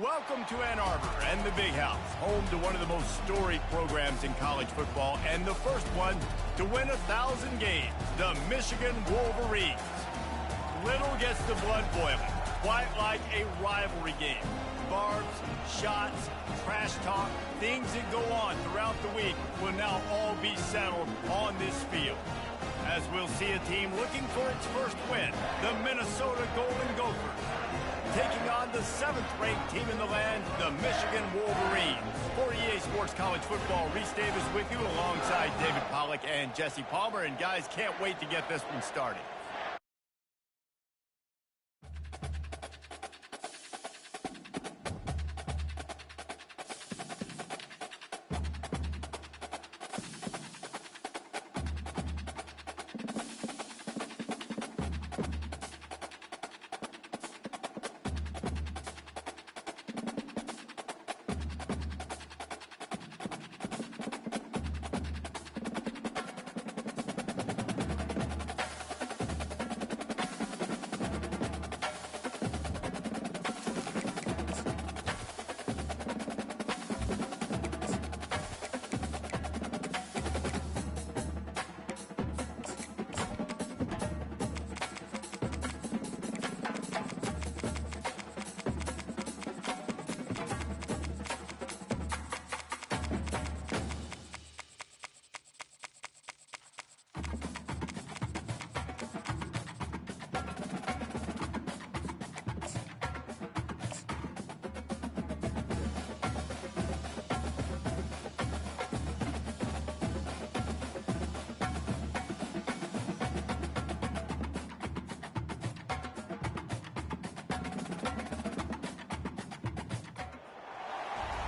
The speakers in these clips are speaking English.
Welcome to Ann Arbor and the Big House, home to one of the most storied programs in college football and the first one to win 1,000 games, the Michigan Wolverines. Little gets the blood boiling, quite like a rivalry game. Barbs, shots, trash talk, things that go on throughout the week will now all be settled on this field. As we'll see a team looking for its first win, the Minnesota Golden Gophers, taking on the 7th-ranked team in the land, the Michigan Wolverines. For EA Sports College Football, Reese Davis with you alongside David Pollack and Jesse Palmer. And guys, can't wait to get this one started.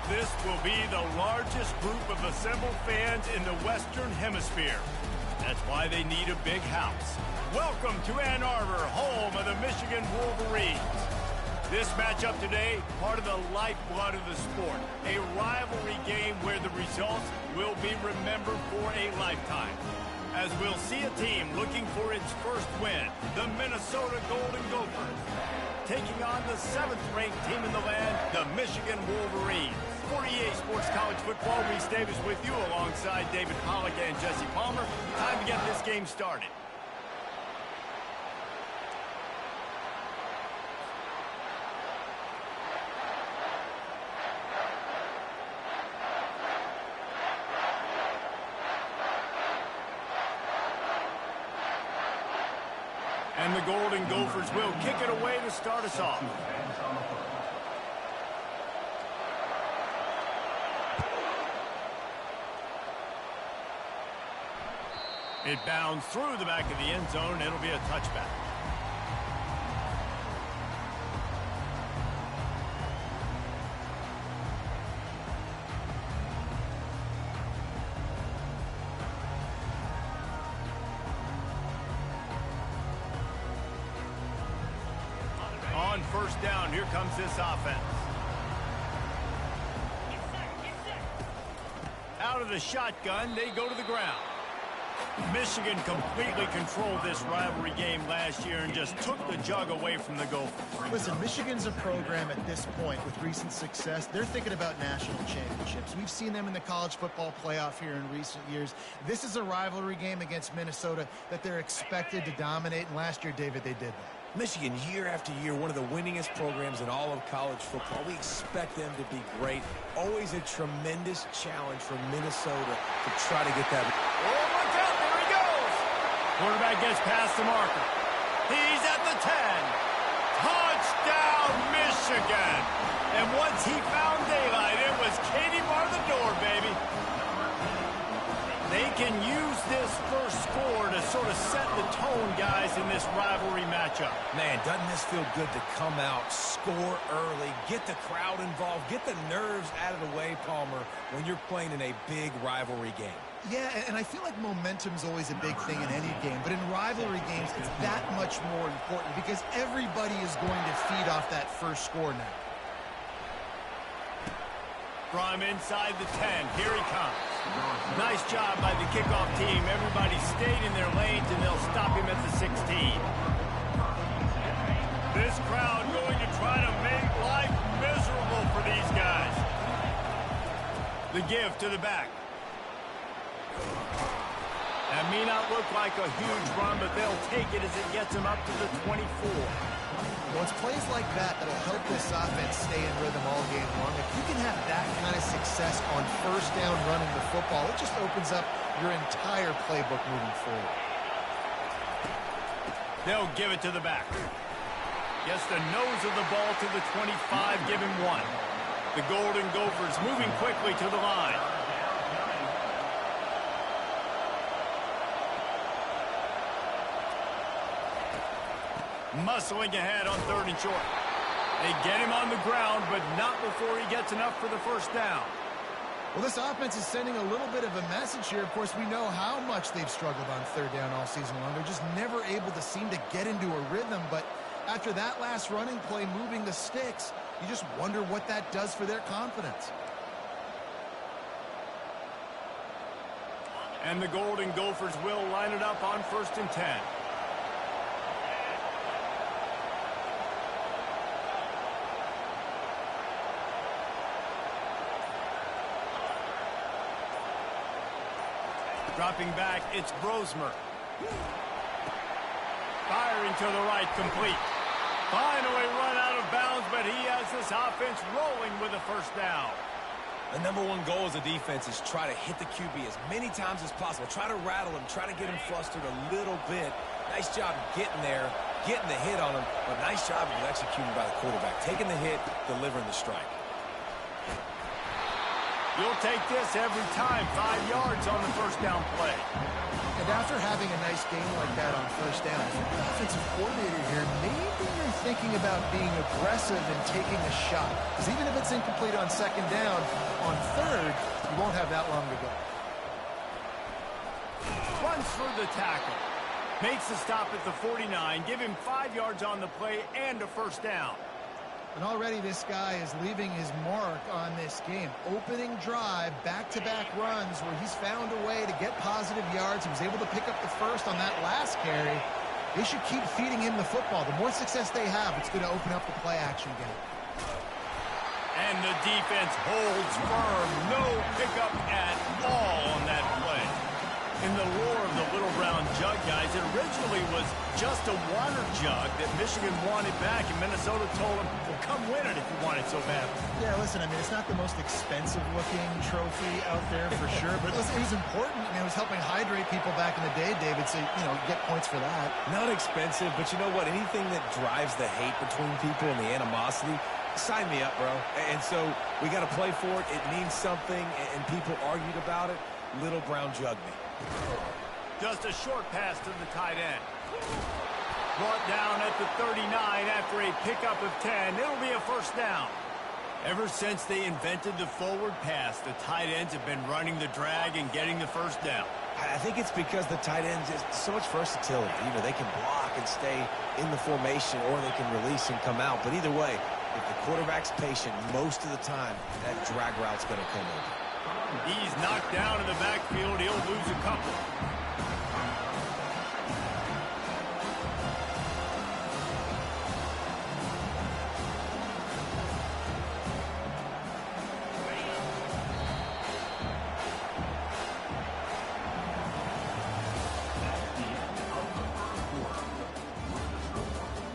This will be the largest group of assembled fans in the Western Hemisphere. That's why they need a big house. Welcome to Ann Arbor, home of the Michigan Wolverines. This matchup today, part of the lifeblood of the sport. A rivalry game where the results will be remembered for a lifetime. As we'll see a team looking for its first win, the Minnesota Golden Gophers, taking on the 7th-ranked team in the land, the Michigan Wolverines. For EA Sports College Football, Reese Davis with you alongside David Pollack and Jesse Palmer. Time to get this game started. And the Golden Gophers will kick it away to start us off. It bounds through the back of the end zone. It'll be a touchback. On first down, here comes this offense. Out of the shotgun, they go to the ground. Michigan completely controlled this rivalry game last year and just took the jug away from the Gophers. Listen, Michigan's a program at this point with recent success. They're thinking about national championships. We've seen them in the college football playoff here in recent years. This is a rivalry game against Minnesota that they're expected to dominate, and last year, David, they did that. Michigan, year after year, one of the winningest programs in all of college football. We expect them to be great. Always a tremendous challenge for Minnesota to try to get that. Oh, look out, there he goes! Quarterback gets past the marker. He's at the 10. Touchdown, Michigan! And once he found daylight, it was Katie bar the door, baby. They can use this first score to sort of set the tone, guys, in this rivalry matchup. Man, doesn't this feel good to come out, score early, get the crowd involved, get the nerves out of the way, Palmer, when you're playing in a big rivalry game? Yeah, and I feel like momentum's always a big thing in any game, but in rivalry games, it's that much more important because everybody is going to feed off that first score now. From inside the 10, here he comes. Nice job by the kickoff team. Everybody stayed in their lanes, and they'll stop him at the 16. This crowd going to try to make life miserable The give to the back. That may not look like a huge run, but they'll take it as it gets them up to the 24. Well, it's plays like that that'll help this offense stay in rhythm all game long. If you can have that kind of success on first down running the football, it just opens up your entire playbook moving forward. They'll give it to the back. Gets the nose of the ball to the 25, give him 1. The Golden Gophers moving quickly to the line. Muscling ahead on 3rd and short. They get him on the ground, but not before he gets enough for the first down. Well, this offense is sending a little bit of a message here. Of course, we know how much they've struggled on 3rd down all season long. They're just never able to seem to get into a rhythm, but after that last running play moving the sticks, you just wonder what that does for their confidence. And the Golden Gophers will line it up on 1st and 10. Dropping back, it's Brosmer. Firing to the right, complete. Finally run out of bounds, but he has this offense rolling with a first down. The #1 goal as a defense is try to hit the QB as many times as possible. Try to rattle him, try to get him flustered a little bit. Nice job getting there, getting the hit on him, but nice job of executing by the quarterback. Taking the hit, delivering the strike. You'll take this every time. 5 yards on the first down play. And after having a nice game like that on first down, if you're the offensive coordinator here, maybe you're thinking about being aggressive and taking a shot. Because even if it's incomplete on 2nd down, on 3rd, you won't have that long to go. Runs for the tackle. Makes the stop at the 49. Give him 5 yards on the play and a first down. And already this guy is leaving his mark on this game. Opening drive, back-to-back runs where he's found a way to get positive yards. He was able to pick up the first on that last carry. They should keep feeding him the football. The more success they have, it's going to open up the play-action game. And the defense holds firm. No pickup at all on that play. In the lore of the Little Brown Jug, guys, it originally was just a water jug that Michigan wanted back, and Minnesota told them, well, come win it if you want it so bad. Yeah, listen, I mean, it's not the most expensive-looking trophy out there for sure, but listen, it was important. I mean, it was helping hydrate people back in the day, David, so, you know, get points for that. Not expensive, but you know what? Anything that drives the hate between people and the animosity, sign me up, bro. And so we got to play for it. It means something, and people argued about it. Little Brown Jug me. Just a short pass to the tight end. Brought down at the 39 after a pickup of 10. It'll be a first down. Ever since they invented the forward pass, the tight ends have been running the drag and getting the first down. I think it's because the tight ends is so much versatility. You know, they can block and stay in the formation, or they can release and come out. But either way, if the quarterback's patient most of the time, that drag route's going to come over. He's knocked down in the backfield. He'll lose a couple.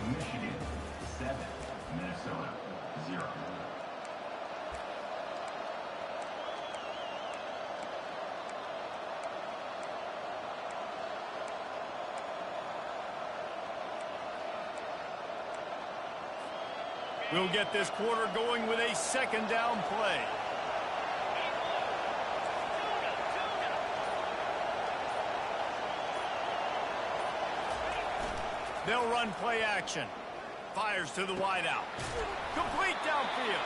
Michigan 7, Minnesota 0. We'll get this quarter going with a second down play. They'll run play action. Fires to the wideout. Complete downfield.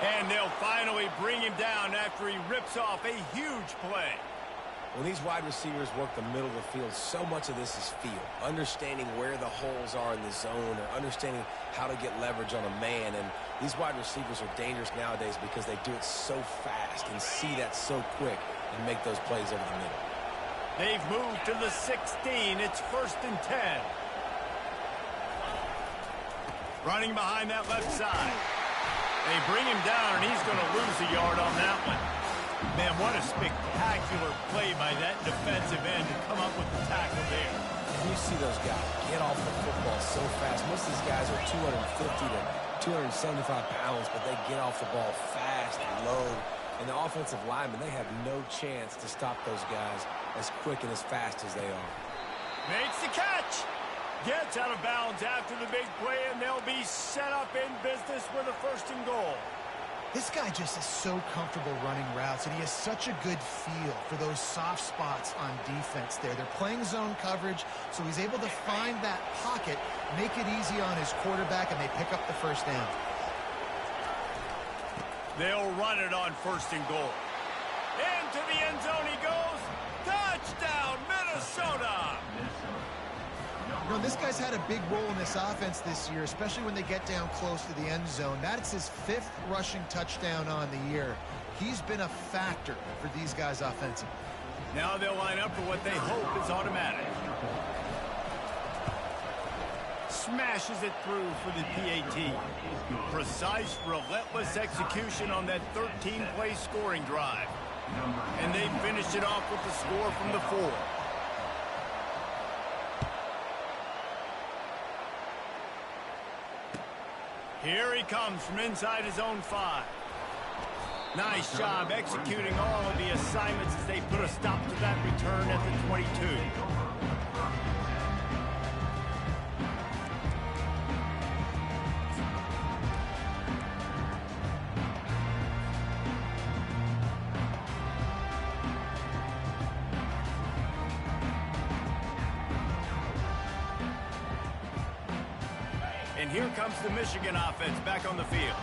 And they'll finally bring him down after he rips off a huge play. When these wide receivers work the middle of the field, so much of this is feel. Understanding where the holes are in the zone, or understanding how to get leverage on a man. And these wide receivers are dangerous nowadays because they do it so fast and see that so quick and make those plays over the middle. They've moved to the 16. It's 1st and 10. Running behind that left side. They bring him down, and he's going to lose a yard on that one. Man, what a spectacular play by that defensive end to come up with the tackle there. And you see those guys get off the football so fast. Most of these guys are 250 to 275 pounds, but they get off the ball fast and low. And the offensive linemen, they have no chance to stop those guys as quick and as fast as they are. Makes the catch. Gets out of bounds after the big play, and they'll be set up in business with a 1st and goal. This guy just is so comfortable running routes, and he has such a good feel for those soft spots on defense there. They're playing zone coverage, so he's able to find that pocket, make it easy on his quarterback, and they pick up the 1st down. They'll run it on 1st and goal. Into the end zone he goes. Touchdown, Minnesota! You know, this guy's had a big role in this offense this year, especially when they get down close to the end zone. That's his 5th rushing touchdown on the year. He's been a factor for these guys offensively. Now they'll line up for what they hope is automatic. Smashes it through for the PAT. Precise, relentless execution on that 13-play scoring drive. And they finished it off with the score from the 4. Here he comes from inside his own 5. Nice job executing all of the assignments as they put a stop to that return at the 22. And here comes the Michigan offense back on the field.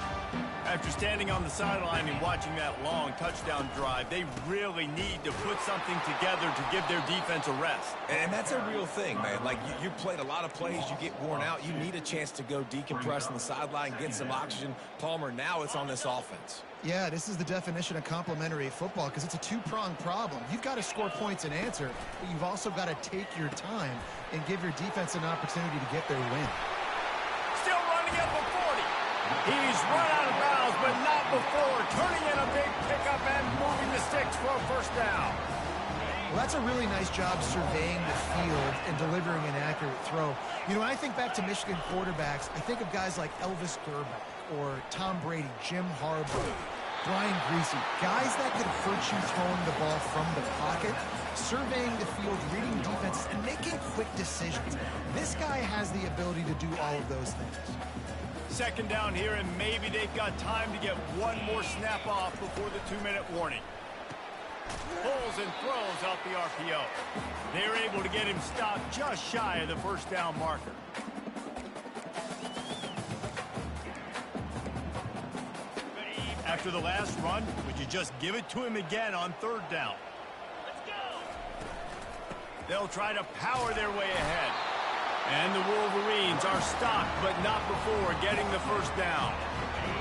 After standing on the sideline and watching that long touchdown drive, they really need to put something together to give their defense a rest. And that's a real thing, man. Like, you played a lot of plays, you get worn out, you need a chance to go decompress on the sideline, get some oxygen. Palmer, now it's on this offense. Yeah, this is the definition of complementary football because it's a two-pronged problem. You've got to score points and answer, but you've also got to take your time and give your defense an opportunity to get their win. Still running at the 40. He's run out of bounds, but not before turning in a big pickup and moving the sticks for a 1st down. Well, that's a really nice job surveying the field and delivering an accurate throw. You know, when I think back to Michigan quarterbacks, I think of guys like Elvis Grbac or Tom Brady, Jim Harbaugh, Brian Griese, guys that could hurt you throwing the ball from the pocket, surveying the field, reading defenses, and making quick decisions. This guy has the ability to do all of those things. 2nd down here, and maybe they've got time to get one more snap off before the 2-minute warning. Pulls and throws out the RPO. They're able to get him stopped just shy of the 1st down marker. After the last run, would you just give it to him again on 3rd down? They'll try to power their way ahead. And the Wolverines are stopped, but not before getting the 1st down.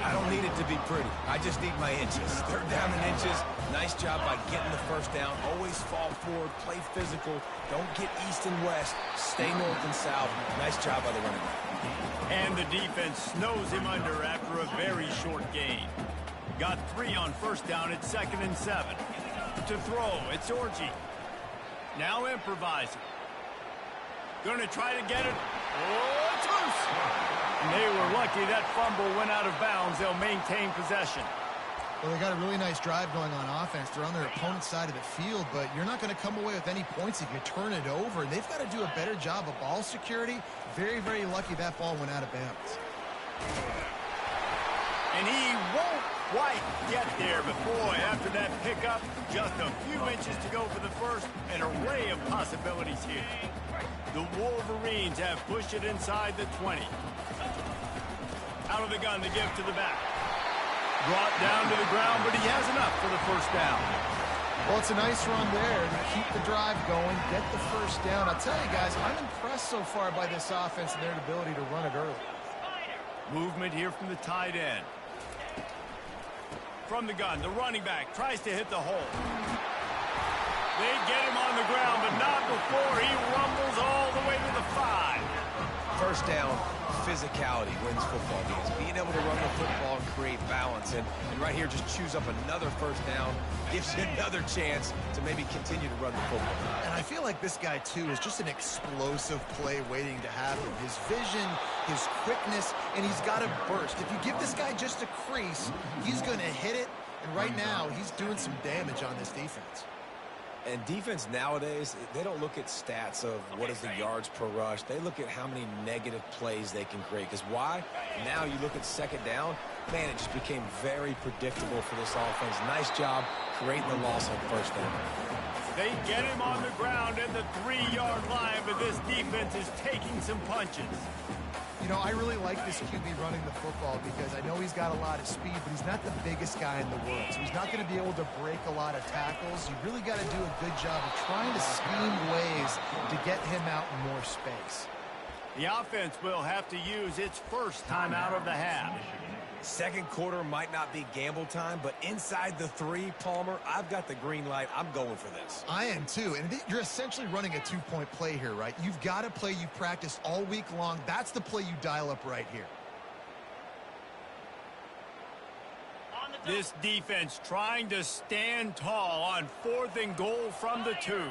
I don't need it to be pretty. I just need my inches. 3rd down and inches. Nice job by getting the 1st down. Always fall forward, play physical. Don't get east and west. Stay north and south. Nice job by the running back. And the defense snows him under after a very short gain. Got 3 on 1st down at 2nd and 7. To throw, it's Orji. Now improvising. Gonna try to get it. Oh, it's loose. And they were lucky that fumble went out of bounds. They'll maintain possession. Well, they got a really nice drive going on offense. They're on their opponent's side of the field, but you're not going to come away with any points if you turn it over. And they've got to do a better job of ball security. Very, very lucky that ball went out of bounds. And he won't quite get there, but boy, after that pickup, just a few inches to go for the 1st. An array of possibilities here. The Wolverines have pushed it inside the 20. Out of the gun, the give to the back. Brought down to the ground, but he has enough for the 1st down. Well, it's a nice run there to keep the drive going, get the 1st down. I'll tell you guys, I'm impressed so far by this offense and their ability to run it early. Movement here from the tight end. From the gun, the running back tries to hit the hole. They get him on the ground, but not before he rumbles all the way to the 5. first down physicality wins football games. Being able to run the football and create balance. And right here, just choose up another first down, gives you another chance to maybe continue to run the football. And I feel like this guy, too, is just an explosive play waiting to happen. His vision, his quickness, and he's got a burst. If you give this guy just a crease, he's going to hit it. And right now, he's doing some damage on this defense. And defense nowadays, they don't look at stats of what is the yards per rush. They look at how many negative plays they can create. Because why? Now you look at second down, man, it just became very predictable for this offense. Nice job creating the loss on first down. They get him on the ground at the 3-yard line, but this defense is taking some punches. You know, I really like this QB running the football because I know he's got a lot of speed, but he's not the biggest guy in the world. So he's not going to be able to break a lot of tackles. You really got to do a good job of trying to scheme ways to get him out in more space. The offense will have to use its first timeout of the half. Second quarter might not be gamble time, but inside the 3, Palmer, I've got the green light. I'm going for this. I am too, and you're essentially running a 2-point play here, right? You've got a play you've practiced all week long. That's the play you dial up right here. This defense trying to stand tall on 4th and goal from the 2.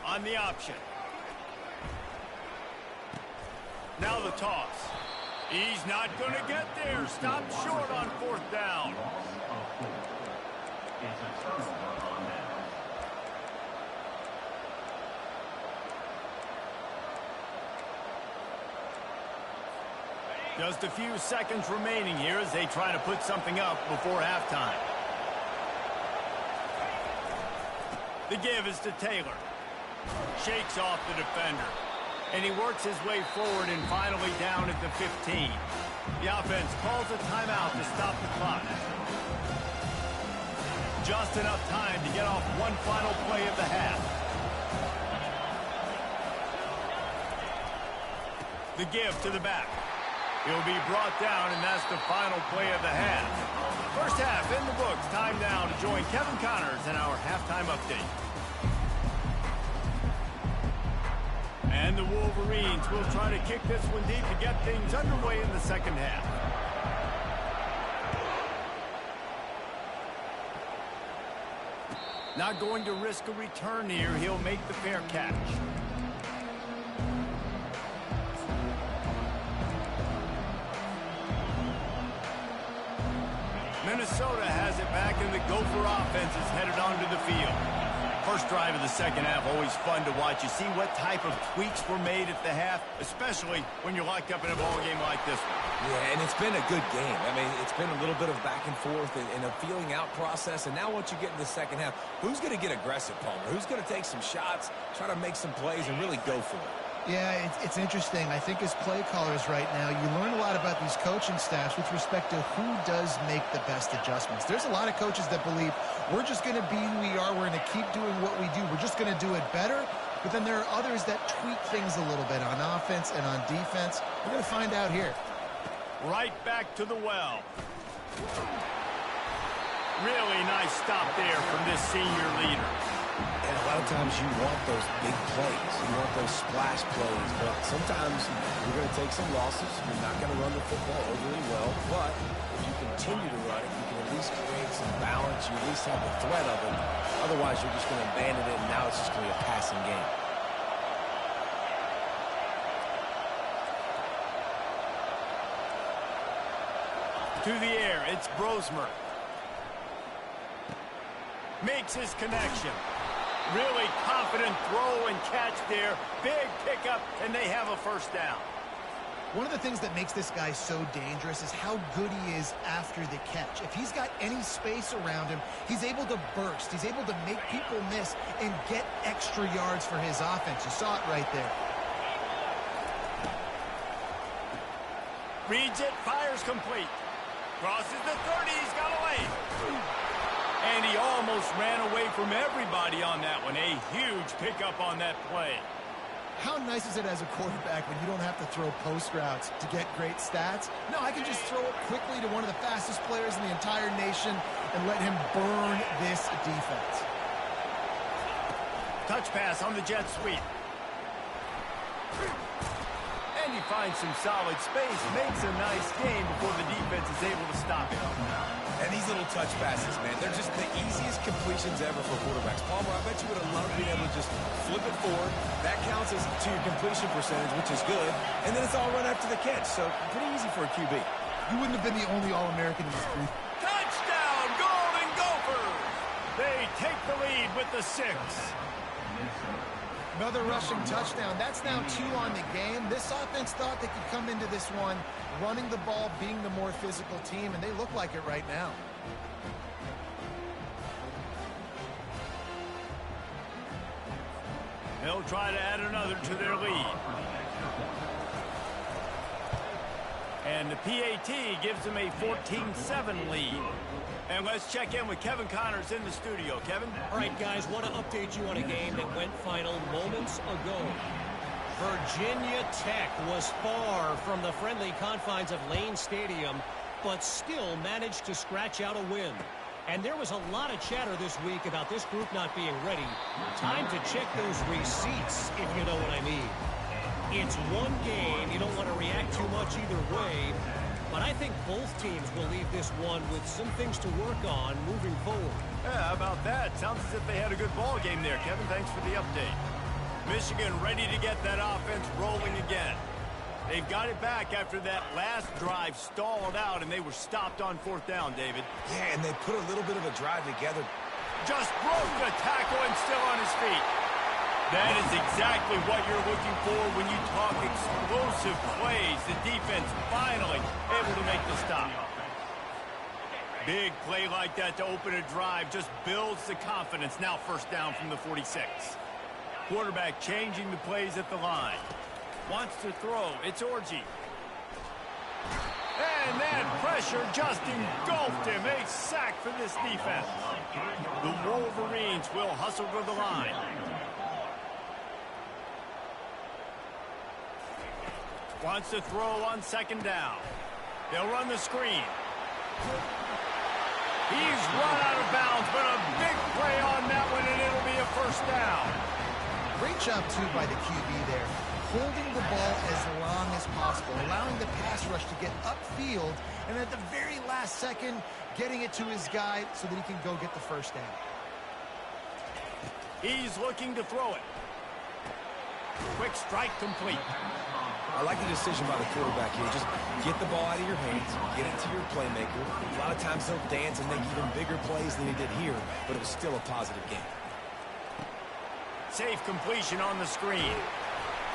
On the option. Now the toss. He's not going to get there. Stopped short on 4th down. It's a turnover on them. Just a few seconds remaining here as they try to put something up before halftime. The give is to Taylor. Shakes off the defender. And he works his way forward and finally down at the 15. The offense calls a timeout to stop the clock. Just enough time to get off one final play of the half. The give to the back. He'll be brought down, and that's the final play of the half. First half in the books. Time now to join Kevin Connors in our halftime update. And the Wolverines will try to kick this one deep to get things underway in the second half. Not going to risk a return here. He'll make the fair catch. Minnesota has it back, and the Gopher offense is headed onto the field. First drive of the second half, always fun to watch. You see what type of tweaks were made at the half, especially when you're locked up in a ball game like this one. Yeah, and it's been a good game. I mean, it's been a little bit of back and forth and a feeling out process. And now once you get in the second half, who's going to get aggressive, Palmer? Who's going to take some shots, try to make some plays, and really go for it? Yeah, it's interesting. I think as play callers right now, you learn a lot about these coaching staffs with respect to who does make the best adjustments. There's a lot of coaches that believe we're just going to be who we are. We're going to keep doing what we do. We're just going to do it better. But then there are others that tweak things a little bit on offense and on defense. We're going to find out here. Right back to the well. Really nice stop there from this senior leader. And a lot of times you want those big plays. You want those splash plays. But sometimes you're going to take some losses. You're not going to run the football overly well. But if you continue to run it, you can at least create some balance. You at least have the threat of it. Otherwise, you're just going to abandon it, and now it's just going to be a passing game. To the air, it's Brosmer. Makes his connection. Really confident throw and catch there. Big pickup, and they have a first down. One of the things that makes this guy so dangerous is how good he is after the catch. If he's got any space around him, he's able to burst. He's able to make people miss and get extra yards for his offense. You saw it right there. Reads it, fires complete. Crosses the 30, he's got away. And he almost ran away from everybody on that one. A huge pickup on that play. How nice is it as a quarterback when you don't have to throw post routes to get great stats? No, I can just throw it quickly to one of the fastest players in the entire nation and let him burn this defense. touch pass on the jet sweep. And he finds some solid space, makes a nice game before the defense is able to stop it. And these little touch passes, man, they're just the easiest completions ever for quarterbacks. Palmer, I bet you would have loved being able to just flip it forward. That counts as to your completion percentage, which is good. And then it's all run after the catch, so pretty easy for a QB. You wouldn't have been the only All-American in this group. Touchdown, Golden Gophers! They take the lead with the 6. Another rushing touchdown. That's now 2 on the game. This offense thought they could come into this one running the ball, being the more physical team, and they look like it right now. They'll try to add another to their lead. And the PAT gives them a 14-7 lead. And let's check in with Kevin Connors in the studio. Kevin? All right, guys, want to update you on a game that went final moments ago. Virginia Tech was far from the friendly confines of Lane Stadium, but still managed to scratch out a win. And there was a lot of chatter this week about this group not being ready. Time to check those receipts, if you know what I mean. It's one game. You don't want to react too much either way. But I think both teams will leave this one with some things to work on moving forward. Yeah, how about that? Sounds as if they had a good ball game there, Kevin. Thanks for the update. Michigan ready to get that offense rolling again. They've got it back after that last drive stalled out, and they were stopped on 4th down, David. Yeah, and they put a little bit of a drive together. Just broke the tackle and still on his feet. That is exactly what you're looking for when you talk explosive plays. The defense finally able to make the stop. Big play like that to open a drive just builds the confidence. Now 1st down from the 46. Quarterback changing the plays at the line. Wants to throw. It's Orji. And that pressure just engulfed him. A sack for this defense. The Wolverines will hustle to the line. Wants to throw on 2nd down. They'll run the screen. He's run out of bounds, but a big play on that one, and it'll be a 1st down. Great job, too, by the QB there. Holding the ball as long as possible, allowing the pass rush to get upfield, and at the very last second, getting it to his guy so that he can go get the 1st down. He's looking to throw it. Quick strike complete. I like the decision by the quarterback here. Just get the ball out of your hands, get it to your playmaker. A lot of times they'll dance and make even bigger plays than he did here, but it was still a positive game. Safe completion on the screen.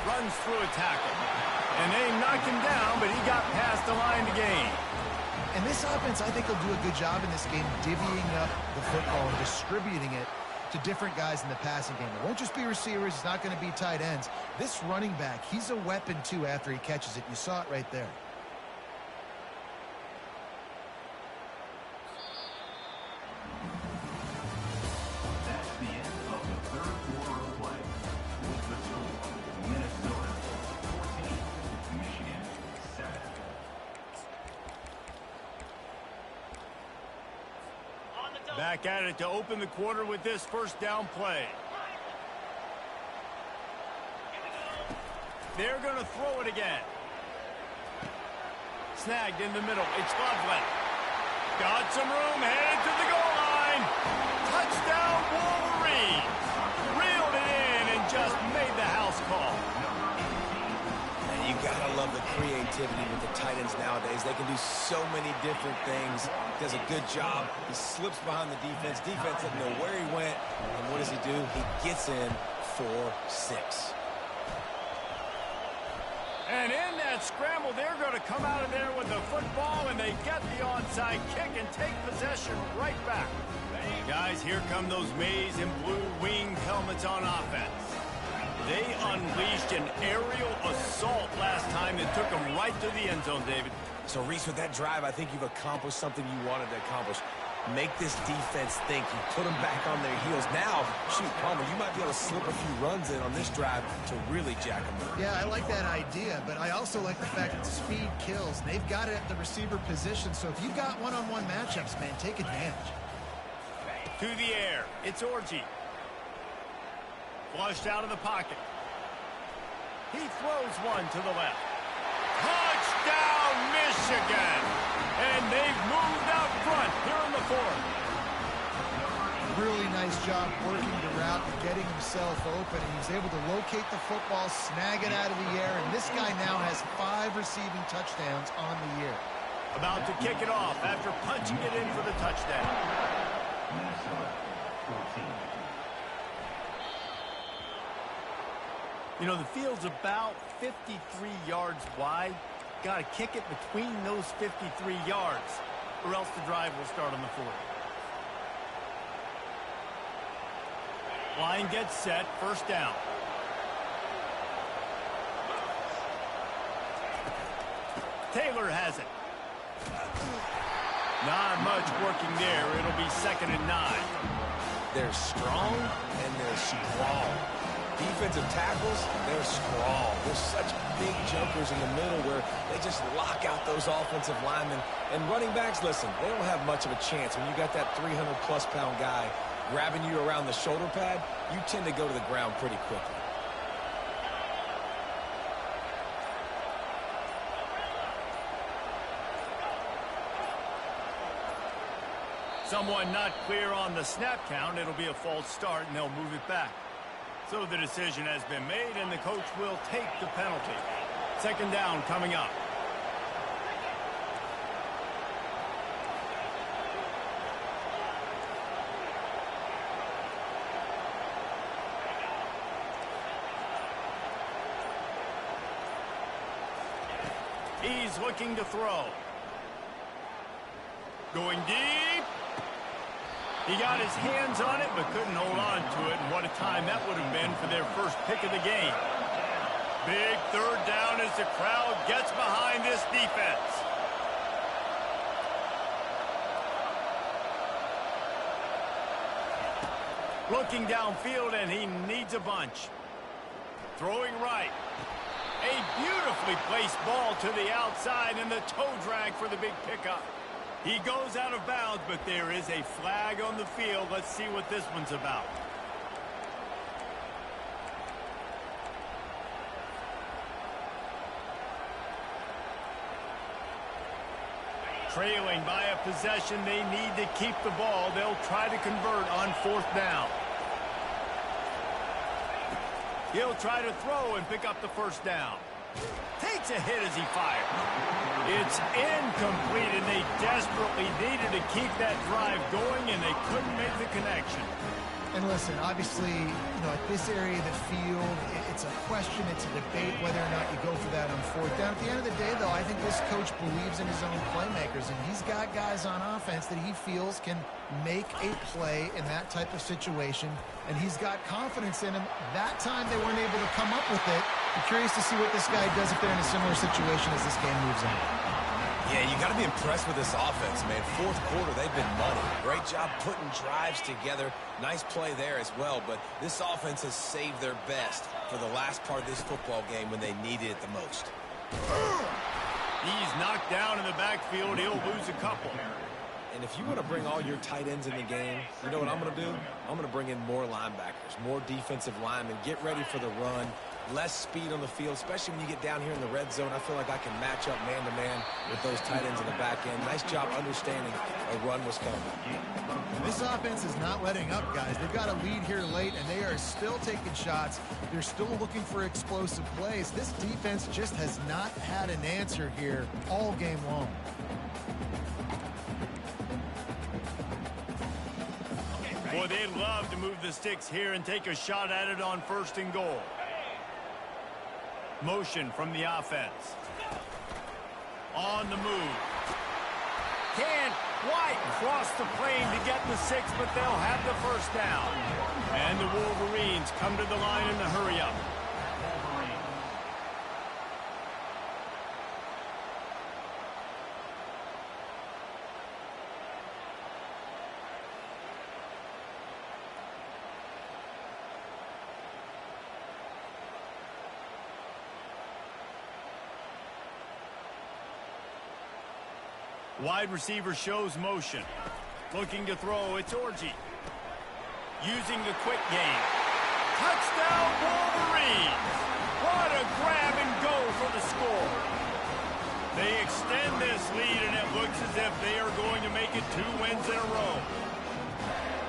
Runs through a tackle. And they knocked him down, but he got past the line to gain. And this offense, I think, will do a good job in this game divvying up the football and distributing it to different guys in the passing game. It won't just be receivers. It's not going to be tight ends. This running back, he's a weapon, too, after he catches it. You saw it right there. That's the end of the 3rd quarter of play. With the score, Minnesota 14, Michigan 7. Back at it to open the quarter with this 1st down play. They're going to throw it again. Snagged in the middle. It's Loveland. Got some room, headed to the goal line. Touchdown, Wolverines. Reeled it in and just made the house call. And you gotta love the creativity with the tight ends nowadays. They can do so many different things. Does a good job. He slips behind the defense. Defense doesn't know where he went. And what does he do? He gets in for 6. And in that scramble, they're going to come out of there with the football, and they get the onside kick and take possession right back. Guys, here come those maize and blue wing helmets on offense. They unleashed an aerial assault last time that took them right to the end zone, David. So, Reese, with that drive, I think you've accomplished something you wanted to accomplish. Make this defense think. You put them back on their heels. Now, shoot, Palmer, you might be able to slip a few runs in on this drive to really jack them up. Yeah, I like that idea, but I also like the fact that speed kills. They've got it at the receiver position, so if you've got one-on-one matchups, man, take advantage. To the air. It's Orji. Flushed out of the pocket. He throws one to the left. Touchdown, Michigan! And they've moved out front here in the fourth. Really nice job working the route and getting himself open. And he was able to locate the football, snag it out of the air, and this guy now has 5 receiving touchdowns on the year. About to kick it off after punching it in for the touchdown. Minnesota 14. You know, the field's about 53 yards wide. Got to kick it between those 53 yards, or else the drive will start on the 40. Line gets set, first down. Taylor has it. Not much working there. It'll be 2nd and 9. They're strong and they're strong. Defensive tackles, they're strong. There's such big jokers in the middle where they just lock out those offensive linemen. And running backs, listen, they don't have much of a chance. When you got that 300-plus pound guy grabbing you around the shoulder pad, you tend to go to the ground pretty quickly. Someone not clear on the snap count. It'll be a false start, and they'll move it back. So the decision has been made, and the coach will take the penalty. 2nd down coming up. He's looking to throw. Going deep. He got his hands on it, but couldn't hold on to it. And what a time that would have been for their first pick of the game. Big 3rd down as the crowd gets behind this defense. Looking downfield, and he needs a bunch. Throwing right. A beautifully placed ball to the outside, and the toe drag for the big pickup. He goes out of bounds, but there is a flag on the field. Let's see what this one's about. Trailing by a possession, they need to keep the ball. They'll try to convert on 4th down. He'll try to throw and pick up the 1st down. Takes a hit as he fires. It's incomplete, and they desperately needed to keep that drive going, and they couldn't make the connection. And listen, obviously, you know, at this area of the field, it's a question, it's a debate whether or not you go for that on 4th down. At the end of the day, though, I think this coach believes in his own playmakers, and he's got guys on offense that he feels can make a play in that type of situation, and he's got confidence in him. That time they weren't able to come up with it. I'm curious to see what this guy does if they're in a similar situation as this game moves on. Yeah, you got to be impressed with this offense, man. 4th quarter, they've been money. Great job putting drives together. Nice play there as well, but this offense has saved their best for the last part of this football game when they needed it the most. He's knocked down in the backfield. He'll lose a couple. And if you want to bring all your tight ends in the game, you know what I'm going to do? I'm going to bring in more linebackers, more defensive linemen, get ready for the run, less speed on the field, especially when you get down here in the red zone. I feel like I can match up man-to-man with those tight ends in the back end. Nice job understanding a run was coming. And this offense is not letting up, guys. They've got a lead here late, and they are still taking shots. They're still looking for explosive plays. This defense just has not had an answer here all game long. Boy, they'd love to move the sticks here and take a shot at it on 1st and goal. Motion from the offense. On the move. Can't quite cross the plane to get the 6, but they'll have the 1st down. And the Wolverines come to the line in the hurry-up. Wide receiver shows motion. Looking to throw, it's Orji. Using the quick game. Touchdown! They extend this lead, and it looks as if they are going to make it 2 wins in a row.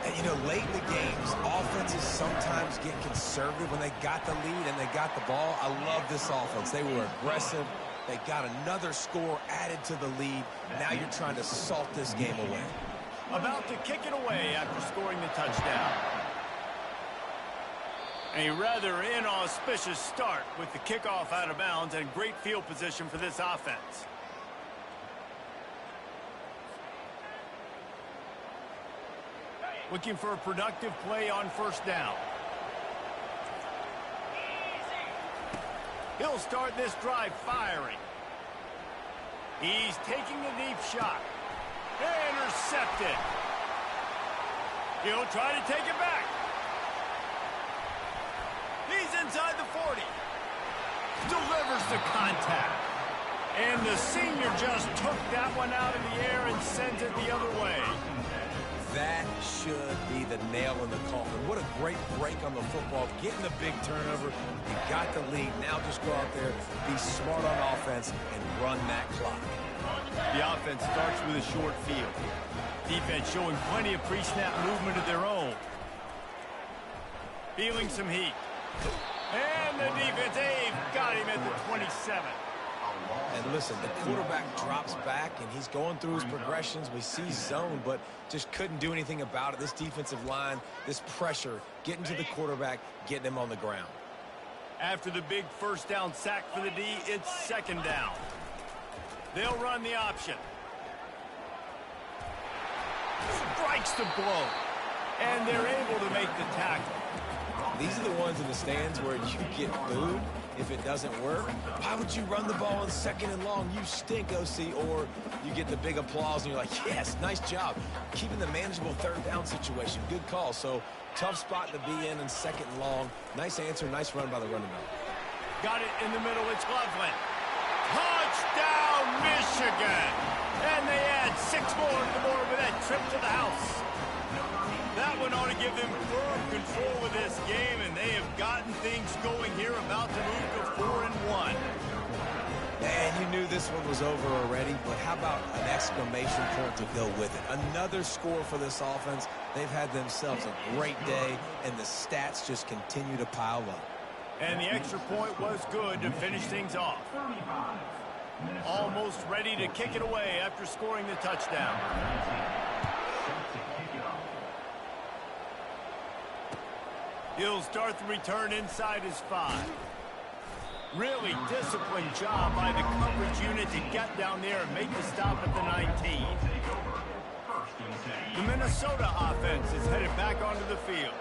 And, you know, late in the games, offenses sometimes get conservative when they got the lead and they got the ball. I love this offense. They were aggressive. They got another score added to the lead. Now you're trying to salt this game away. About to kick it away after scoring the touchdown. A rather inauspicious start with the kickoff out of bounds and great field position for this offense. Looking for a productive play on first down. He'll start this drive firing. He's taking a deep shot. Intercepted. He'll try to take it back. He's inside the 40. Delivers the contact. And the senior just took that one out of the air and sends it the other way. That should be the nail in the coffin. What a great break on the football. Getting the big turnover. You got the lead. Now just go out there, be smart on offense, and run that clock. The offense starts with a short field. Defense showing plenty of pre-snap movement of their own. Feeling some heat. And the defense, they've got him at the 27. And listen, the quarterback drops back, and he's going through his progressions. We see zone, but just couldn't do anything about it. This defensive line, this pressure, getting to the quarterback, getting him on the ground. After the big first down sack for the D, it's second down. They'll run the option. Strikes the blow. And they're able to make the tackle. These are the ones in the stands where you get booed if it doesn't work. Why would you run the ball in second and long? You stink, OC. Or you get the big applause and you're like, yes, nice job. Keeping the manageable third down situation. Good call. So tough spot to be in second and long. Nice answer, nice run by the running back. Got it in the middle. It's Loveland. Touchdown, Michigan. And they add 6 more to the board with that trip to the house. That one ought to give them firm control of this game, and they have gotten things going here, about to move to 4-1. And you knew this one was over already, but how about an exclamation point to go with it? Another score for this offense. They've had themselves a great day, and the stats just continue to pile up. And the extra point was good to finish things off. Almost ready to kick it away after scoring the touchdown. He'll start the return inside his 5. Really disciplined job by the coverage unit to get down there and make the stop at the 19. The Minnesota offense is headed back onto the field.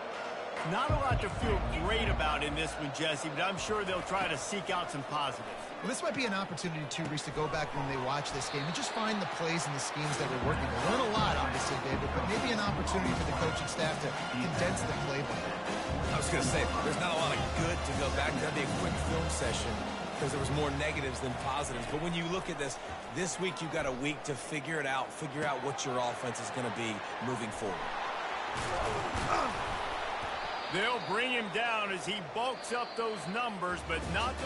Not a lot to feel great about in this one, Jesse, but I'm sure they'll try to seek out some positives. Well, this might be an opportunity, too, Reese, to go back when they watch this game and just find the plays and the schemes that are working. They'll learn a lot, obviously, David, but maybe an opportunity for the coaching staff to condense the playbook. I was going to say, there's not a lot of good to go back. That'd be a quick film session because there was more negatives than positives. But when you look at this week you've got a week to figure it out, figure out what your offense is going to be moving forward. They'll bring him down as he bulks up those numbers, but not the